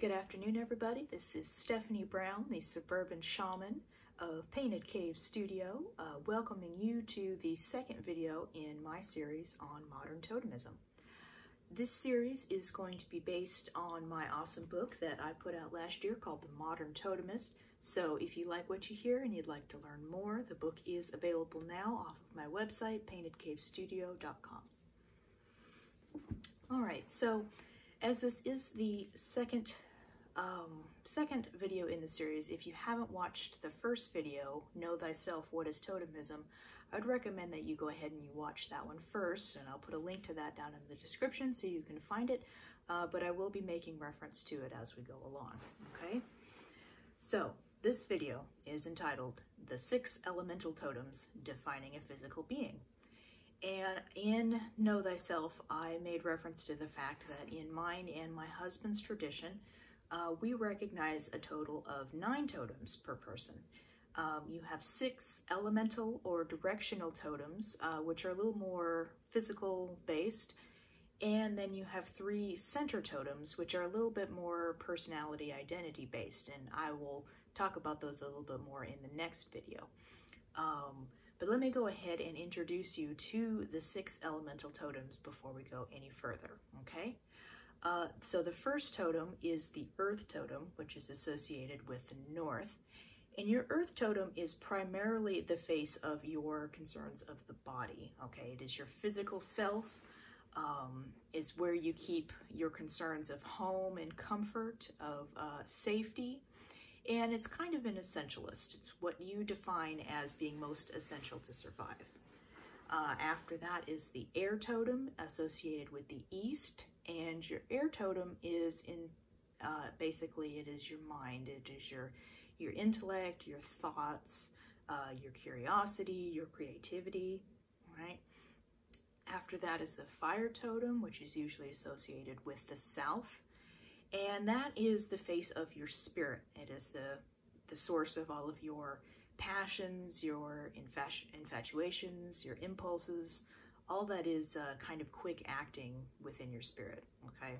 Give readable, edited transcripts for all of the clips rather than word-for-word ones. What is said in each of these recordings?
Good afternoon, everybody. This is Stephanie Brown, the suburban shaman of Painted Cave Studio, welcoming you to the second video in my series on modern totemism. This series is going to be based on my awesome book that I put out last year called The Modern Totemist. So if you like what you hear and you'd like to learn more, the book is available now off of my website, paintedcavestudio.com. All right, so as this is the second video in the series, if you haven't watched the first video, Know Thyself, What is Totemism, I'd recommend that you go ahead and you watch that one first, and I'll put a link to that down in the description so you can find it, but I will be making reference to it as we go along, okay? So this video is entitled The 6 Elemental Totems Defining a Physical Being. And in Know Thyself, I made reference to the fact that in mine and my husband's tradition, we recognize a total of 9 totems per person. You have 6 elemental or directional totems, which are a little more physical based, and then you have 3 center totems, which are a little bit more personality identity based, and I will talk about those a little bit more in the next video. But let me go ahead and introduce you to the 6 elemental totems before we go any further, okay? So the first totem is the Earth Totem, which is associated with the North. And your Earth Totem is primarily the face of your concerns of the body, okay? It is your physical self. It's where you keep your concerns of home and comfort, of safety. And it's kind of an essentialist. It's what you define as being most essential to survive. After that is the Air Totem, associated with the East. And your Air Totem is basically it is your mind. It is your intellect, your thoughts, your curiosity, your creativity, right? After that is the Fire Totem, which is usually associated with the South. And that is the face of your spirit. It is the source of all of your passions, your infatuations, your impulses, all that is kind of quick acting within your spirit, okay?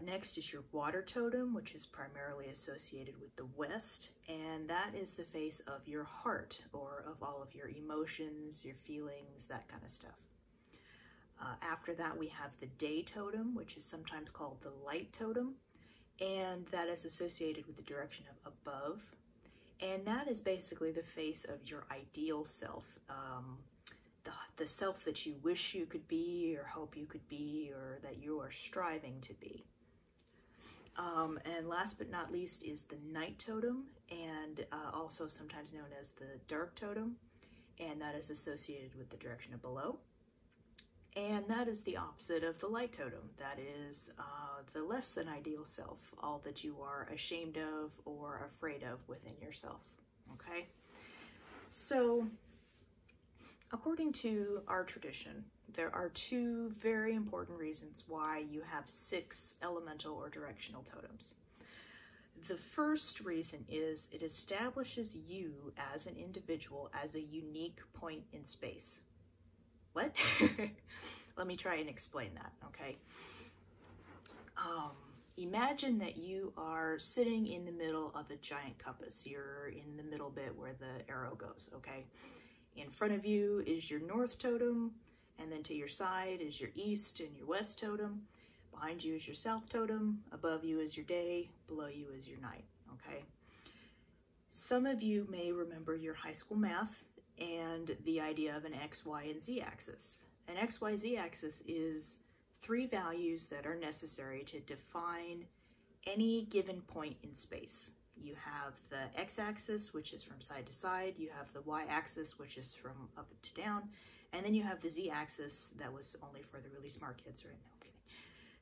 Next is your Water Totem, which is primarily associated with the West, and that is the face of your heart, or of all of your emotions, your feelings, that kind of stuff. After that, we have the Day Totem, which is sometimes called the Light Totem, and that is associated with the direction of above. And that is basically the face of your ideal self, the self that you wish you could be, or hope you could be, or that you are striving to be. And last but not least is the Night Totem, and also sometimes known as the Dark Totem, and that is associated with the direction of below. And that is the opposite of the Light Totem. That is the less than ideal self, all that you are ashamed of or afraid of within yourself, okay? So, according to our tradition, there are 2 very important reasons why you have 6 elemental or directional totems. The first reason is it establishes you as an individual as a unique point in space. What? Let me try and explain that, okay? Imagine that you are sitting in the middle of a giant compass. You're in the middle bit where the arrow goes, okay? In front of you is your North Totem, and then to your side is your East and your West Totem. Behind you is your South Totem. Above you is your day. Below you is your night, okay? Some of you may remember your high school math and the idea of an X, Y, and Z axis. An X, Y, Z axis is 3 values that are necessary to define any given point in space. You have the x-axis, which is from side to side. You have the y-axis, which is from up to down. And then you have the z-axis that was only for the really smart kids right now. Okay.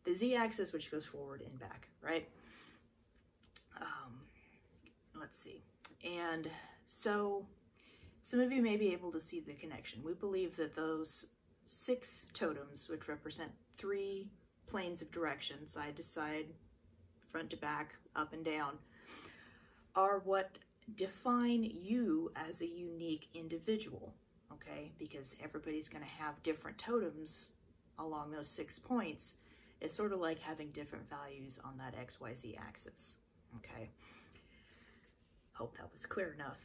The z-axis, which goes forward and back, right? Let's see. And so some of you may be able to see the connection. We believe that those 6 totems, which represent 3 planes of direction, side to side, front to back, up and down, are what define you as a unique individual, okay? Because everybody's going to have different totems along those 6 points, It's sort of like having different values on that XYZ axis, okay? Hope that was clear enough.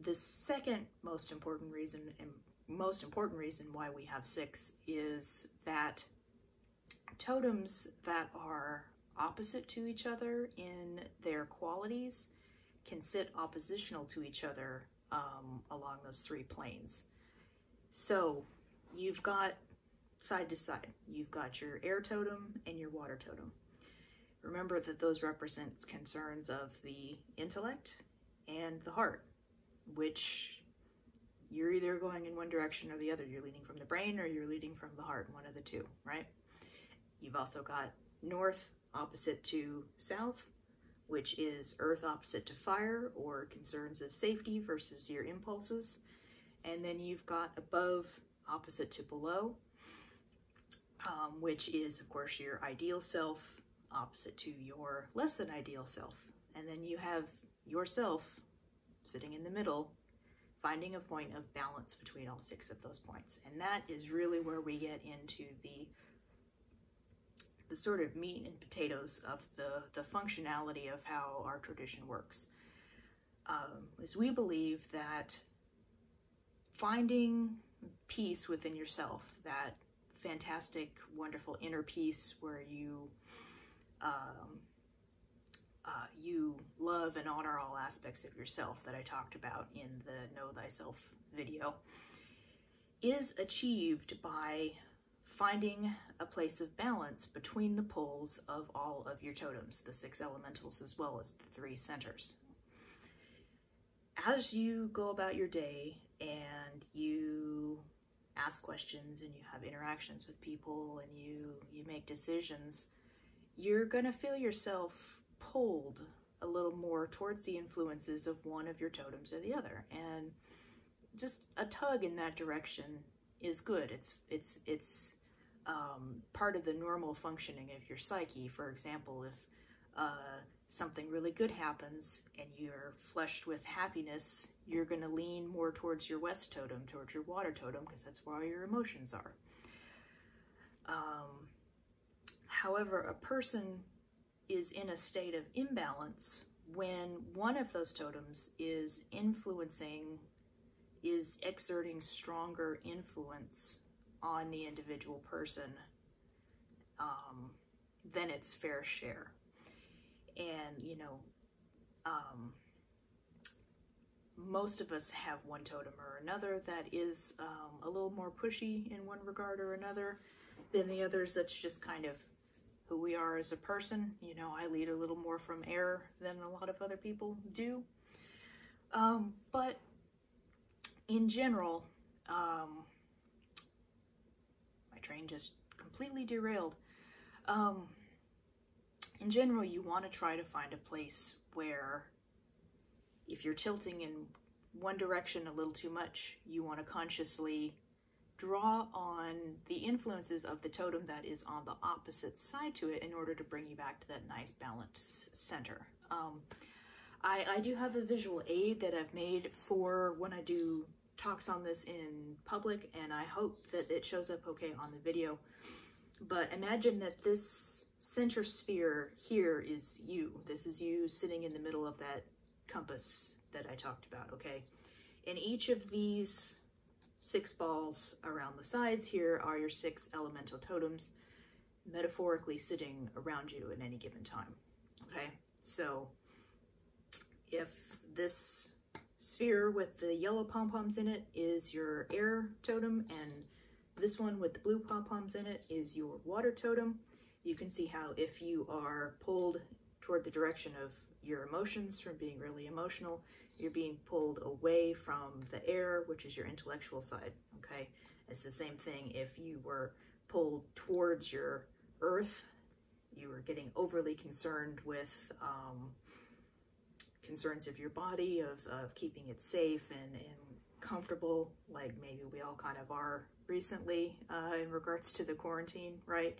The second most important reason, and most important reason why we have 6, is that totems that are opposite to each other in their qualities can sit oppositional to each other along those 3 planes. So you've got side to side, you've got your air totem and your water totem. Remember that those represent concerns of the intellect and the heart, which you're either going in one direction or the other. You're leading from the brain or you're leading from the heart, one of the two, right? You've also got north opposite to south, which is earth opposite to fire, or concerns of safety versus your impulses. And then you've got above opposite to below, which is, of course, your ideal self opposite to your less than ideal self. And then you have yourself sitting in the middle, finding a point of balance between all 6 of those points. And that is really where we get into the sort of meat and potatoes of the functionality of how our tradition works. Is we believe that finding peace within yourself, that fantastic, wonderful inner peace where you you love and honor all aspects of yourself that I talked about in the Know Thyself video, is achieved by finding a place of balance between the poles of all of your totems, the 6 elementals as well as the 3 centers. As you go about your day and you ask questions and you have interactions with people and you make decisions, you're gonna feel yourself pulled a little more towards the influences of one of your totems or the other. And just a tug in that direction is good. It's part of the normal functioning of your psyche. For example, if something really good happens and you're flushed with happiness, you're going to lean more towards your west totem, towards your water totem, because that's where all your emotions are. However, a person is in a state of imbalance when one of those totems is exerting stronger influence on the individual person than its fair share. And, you know, most of us have one totem or another that is a little more pushy in one regard or another than the others. That's just kind of who we are as a person. You know, I lead a little more from air than a lot of other people do. But in general, my train just completely derailed. In general, you want to try to find a place where if you're tilting in one direction a little too much, you want to consciously draw on the influences of the totem that is on the opposite side to it in order to bring you back to that nice balanced center. I do have a visual aid that I've made for when I do talks on this in public, and I hope that it shows up okay on the video. But imagine that this center sphere here is you. This is you sitting in the middle of that compass that I talked about, okay? And each of these 6 balls around the sides here are your 6 elemental totems, metaphorically sitting around you at any given time, okay? So if this sphere with the yellow pom-poms in it is your air totem, and this one with the blue pom-poms in it is your water totem, you can see how if you are pulled toward the direction of your emotions from being really emotional, you're being pulled away from the air, which is your intellectual side, okay? It's the same thing if you were pulled towards your earth, you were getting overly concerned with concerns of your body, of keeping it safe and comfortable, like maybe we all kind of are recently in regards to the quarantine, right?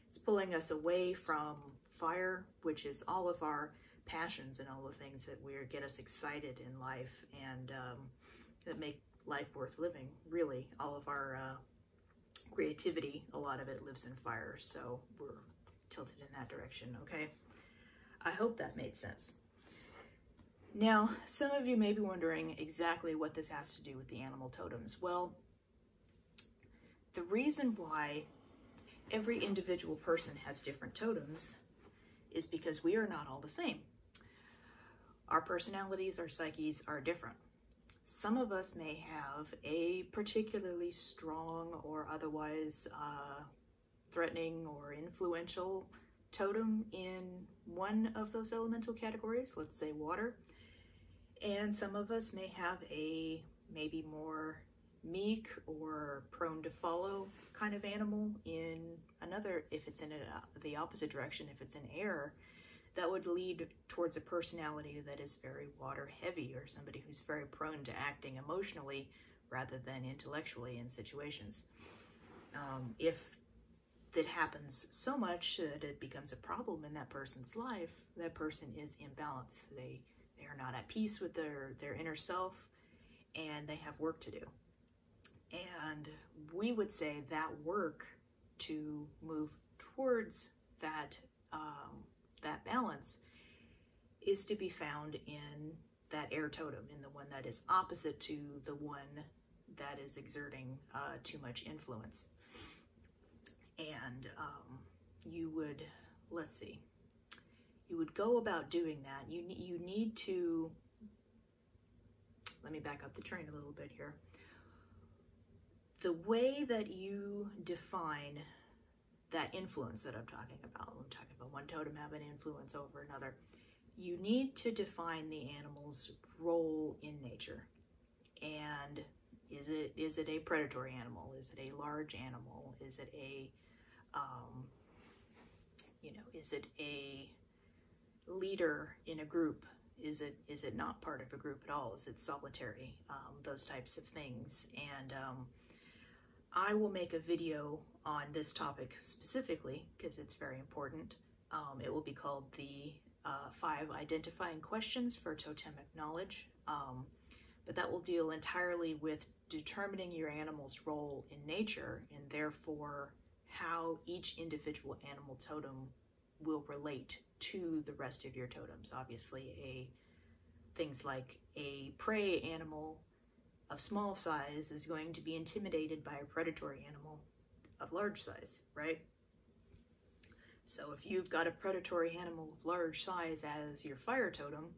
It's pulling us away from fire, which is all of our passions and all the things that get us excited in life and that make life worth living, really. All of our creativity, a lot of it lives in fire, so we're tilted in that direction, okay? I hope that made sense. Now, some of you may be wondering exactly what this has to do with the animal totems. Well, the reason why every individual person has different totems is because we are not all the same. Our personalities, our psyches are different. Some of us may have a particularly strong or otherwise threatening or influential totem in one of those elemental categories, let's say water, and some of us may have a maybe more meek or prone to follow kind of animal in another, if it's in the opposite direction, if it's in air, that would lead towards a personality that is very water heavy, or somebody who's very prone to acting emotionally rather than intellectually in situations. If that happens so much that it becomes a problem in that person's life, that person is imbalanced. They are not at peace with their inner self, and they have work to do. And we would say that work to move towards that that balance is to be found in that air totem, in the one that is opposite to the one that is exerting too much influence. And you would, let's see, you would go about doing that. You need to, let me back up the train a little bit here. The way that you define that influence that I'm talking about one totem having influence over another, you need to define the animal's role in nature. And is it a predatory animal? Is it a large animal? Is it a, is it a leader in a group? Is it not part of a group at all? Is it solitary? Those types of things. And I will make a video on this topic specifically because it's very important. It will be called the 5 Identifying Questions for Totemic Knowledge. But that will deal entirely with determining your animal's role in nature, and therefore how each individual animal totem will relate to the rest of your totems. Obviously, things like a prey animal of small size is going to be intimidated by a predatory animal of large size, right? So if you've got a predatory animal of large size as your fire totem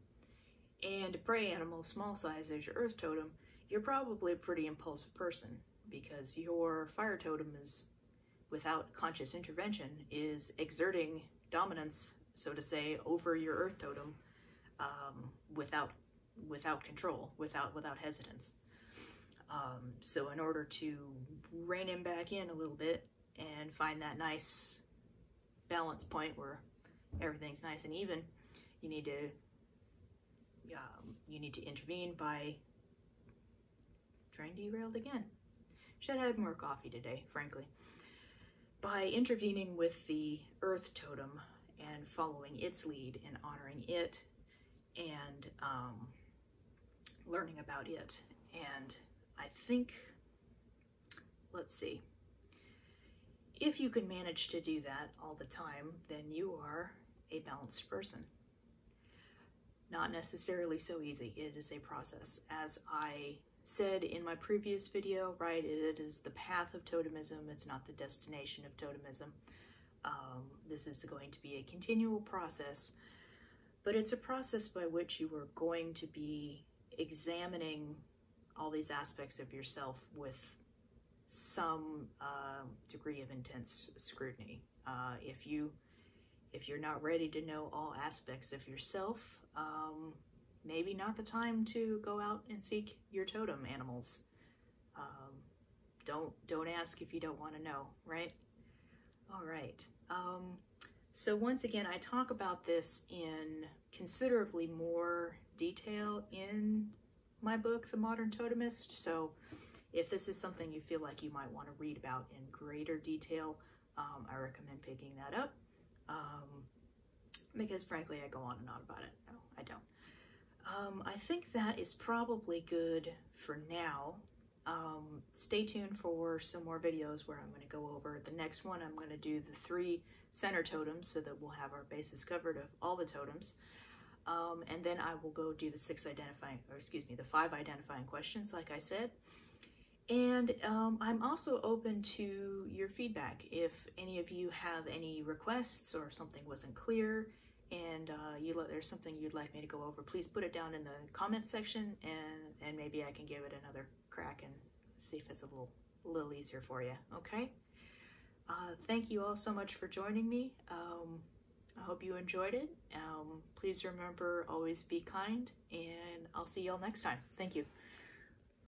and a prey animal of small size as your earth totem, you're probably a pretty impulsive person, because your fire totem is, without conscious intervention, is exerting dominance, so to say, over your earth totem without control, without hesitance. So in order to rein him back in a little bit and find that nice balance point where everything's nice and even, you need to intervene by, train derailed again. Should have had more coffee today, frankly. By intervening with the earth totem and following its lead and honoring it and learning about it. And I think, let's see, if you can manage to do that all the time, then you are a balanced person. Not necessarily so easy. It is a process. As I said in my previous video, right, it is the path of totemism. It's not the destination of totemism. This is going to be a continual process, but it's a process by which you are going to be examining all these aspects of yourself with some degree of intense scrutiny. If you're not ready to know all aspects of yourself, maybe not the time to go out and seek your totem animals. Don't ask if you don't want to know, right? All right. So once again, I talk about this in considerably more detail in my book, The Modern Totemist. So if this is something you feel like you might want to read about in greater detail, I recommend picking that up. Because frankly, I go on and on about it. No, I don't. I think that is probably good for now. Stay tuned for some more videos where I'm going to go over the next one. I'm going to do the 3 center totems so that we'll have our bases covered of all the totems. And then I will go do the 5 identifying questions, like I said. And I'm also open to your feedback. If any of you have any requests or something wasn't clear and there's something you'd like me to go over, please put it down in the comment section, and maybe I can give it another crack and see if it's a little easier for you, okay? Thank you all so much for joining me. I hope you enjoyed it. Please remember, always be kind, and I'll see y'all next time. Thank you.